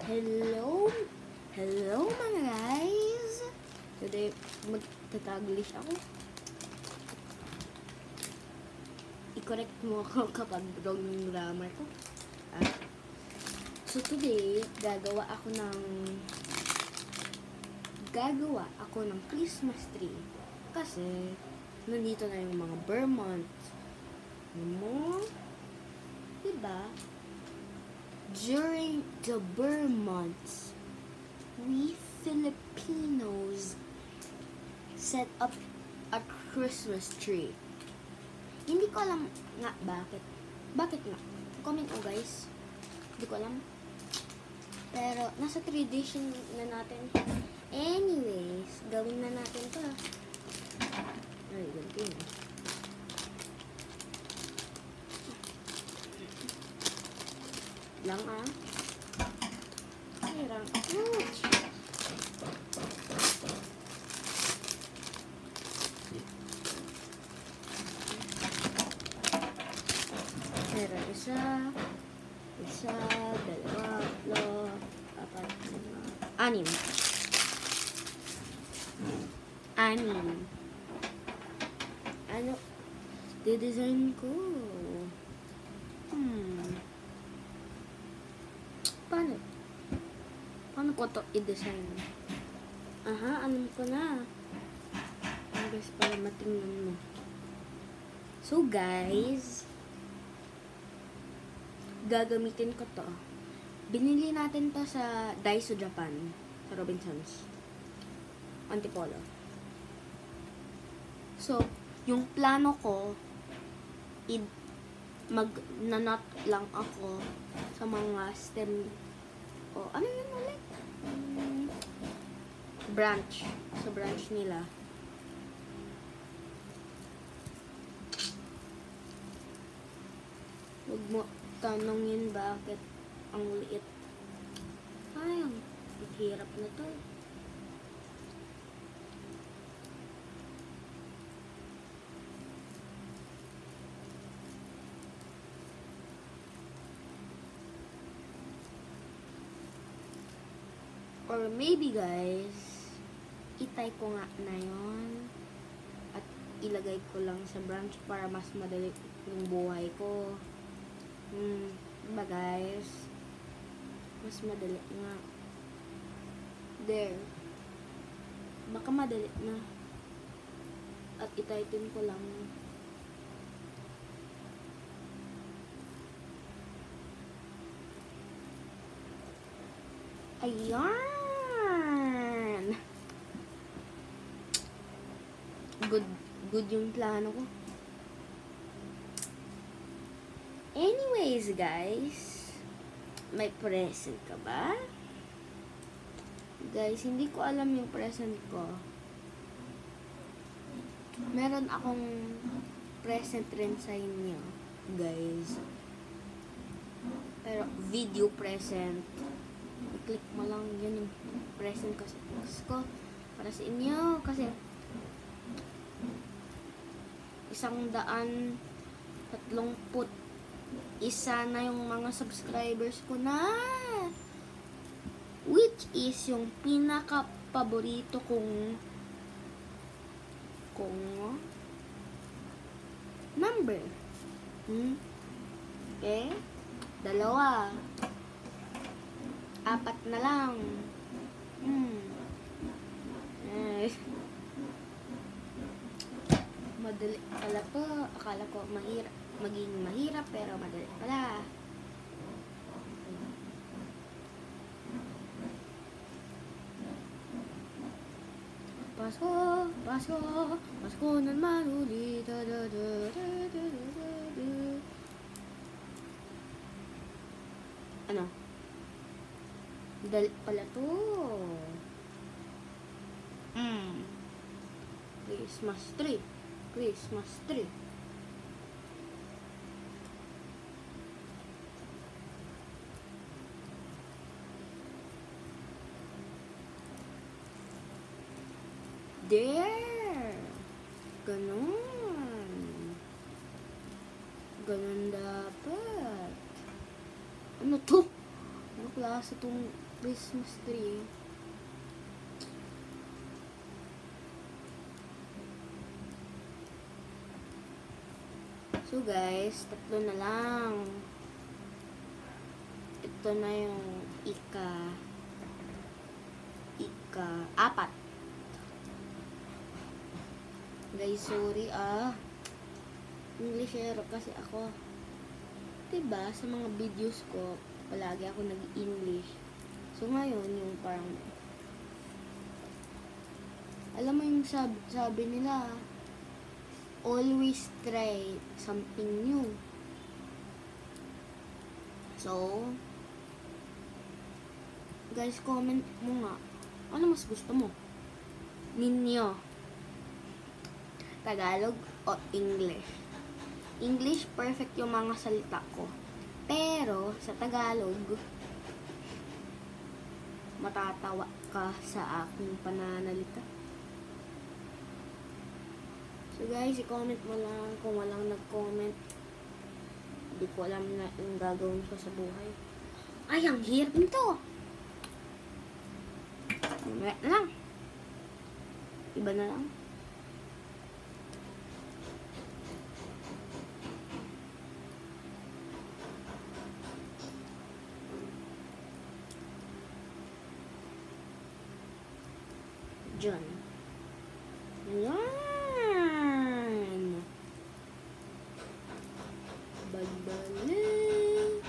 Hello! Hello mga guys! Today, magtataglish ako. I-correct mo ako kapag wrong yung grammar ko. So today, gagawa ako ng Christmas tree. Kasi, nandito na yung mga Vermont. Mo? Diba? During the Burr months, we Filipinos set up a Christmas tree. Hindi ko alam nga bakit. Bakit nga? Comment mo guys. Hindi ko alam. Pero nasa tradition na natin. Anyways, gawin na natin to. Ay, ganito yun. Lang Hirang. Meron isa, dalawa, tatlo, apat, lima, anim. Ano? Didesign ko. Paano ko to i-design? Alam ko na. Guys, para matingnan mo. So, guys, gagamitin ko to. Binili natin to sa Daiso Japan. Sa Robinsons. Antipolo. So, yung plano ko, mag-nanot lang ako sa mga stem. O, ano yun ulit? Branch. Sa branch nila. Huwag mo tanongin bakit ang liit. Ay, ang hirap na to. Or maybe guys, itay ko nga na yun at ilagay ko lang sa branch para mas madali yung buhay ko. Diba guys? Mas madali nga. There. Baka madali na. At itaytin ko lang. Ayan! Good yung plano ko. Anyways, guys, may present ka ba? Guys, hindi ko alam yung present ko. Meron akong present rin sa inyo, guys. Pero video present. I-click mo lang yun yung present ko para sa inyo. Kasi 131 na yung mga subscribers ko na, which is yung pinaka-paborito kong number. Okay? 2. 4 na lang. Madali pala po. Akala ko maging mahirap, pero madali pala. Pasko naman ulit. Ano? Dali pala to. Christmas tree. There. Ganun dapat. Ano to? Ano klase itong Christmas tree. So guys, 3 na lang. Ito na yung ika-4. Guys, sorry Englishero kasi ako. Diba, sa mga videos ko, palagi ako nag-English. So ngayon, yung parang, alam mo yung sabi nila, always try something new. So, guys, comment mo nga, ano mas gusto mo? Ninyo, Tagalog o English? English, perfect yung mga salita ko. Pero, sa Tagalog, matatawa ka sa aking pananalita. So guys, i-comment mo lang kung walang nag-comment. Hindi ko alam na yung gagawin ko sa buhay. Ay, ang hirap nito! Mamaya na lang. Iba na lang. Diyan. Ayan. Bagbalik.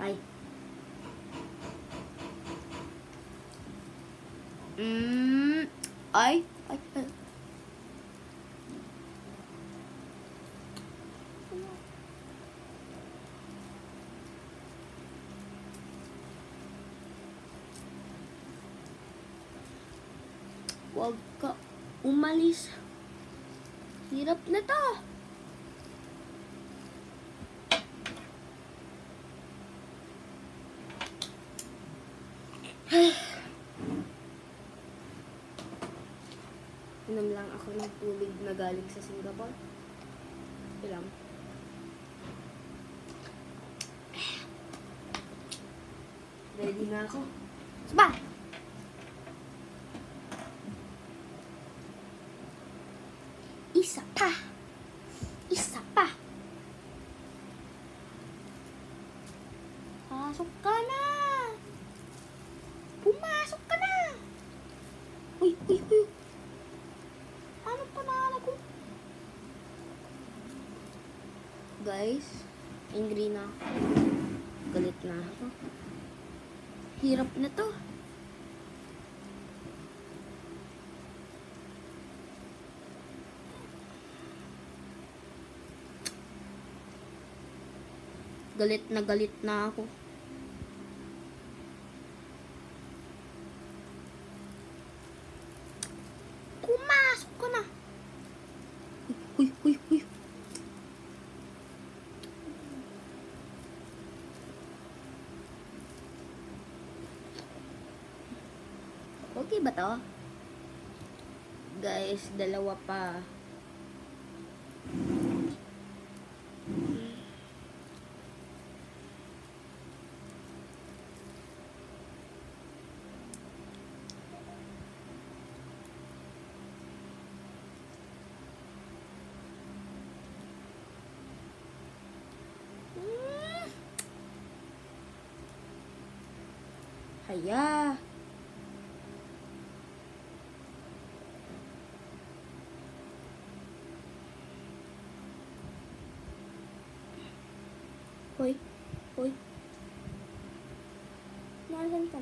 Ay. Ay. Huwag ka umalis. Hirap na to. Inom lang ako ng tubig na galing sa Singapore. Ilang. Ready na ako. Saba! Isa pa. Isa pa. Pasok ka na. Pumasok ka na. Uy. Ano panalo ko? Guys, angry na ako. Galit na ako. Hirap na to. Galit na ako. Pumasok ka na. Uy. Okay ba to? Guys, 2 pa. Haya. Hoy. Nasaan ka?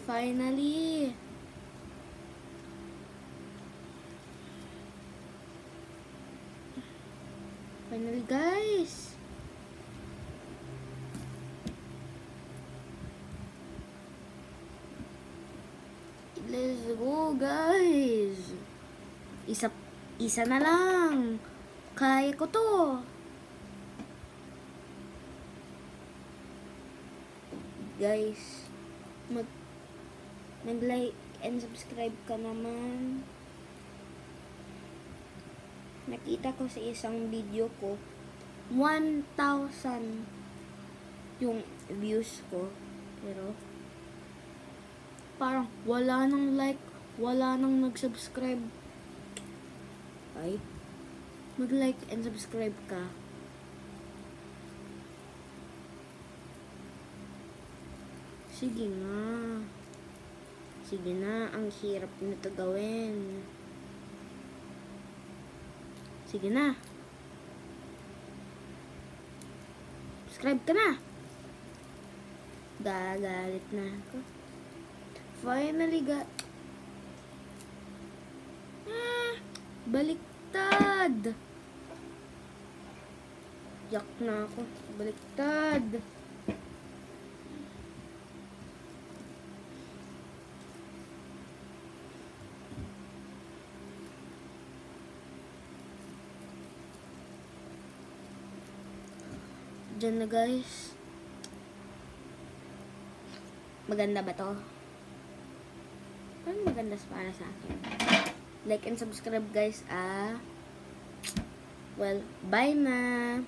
Finally. Finally, guys. Let's go, guys. Isa na lang. Kaya ko to. Guys, mag-like and subscribe ka naman. Nakita ko sa isang video ko 1,000 yung views ko. Pero, parang wala nang like, wala nang nag-subscribe. Ay, mag-like and subscribe ka. Sige nga. Sige na, ang hirap nito gawin. Sige na. Subscribe ka na. Gagalit na ako. Finally baliktad. Yak na ako. Baliktad. Diyan na guys. Maganda ba to? Parang maganda para sa akin. Like and subscribe guys. Well, bye na.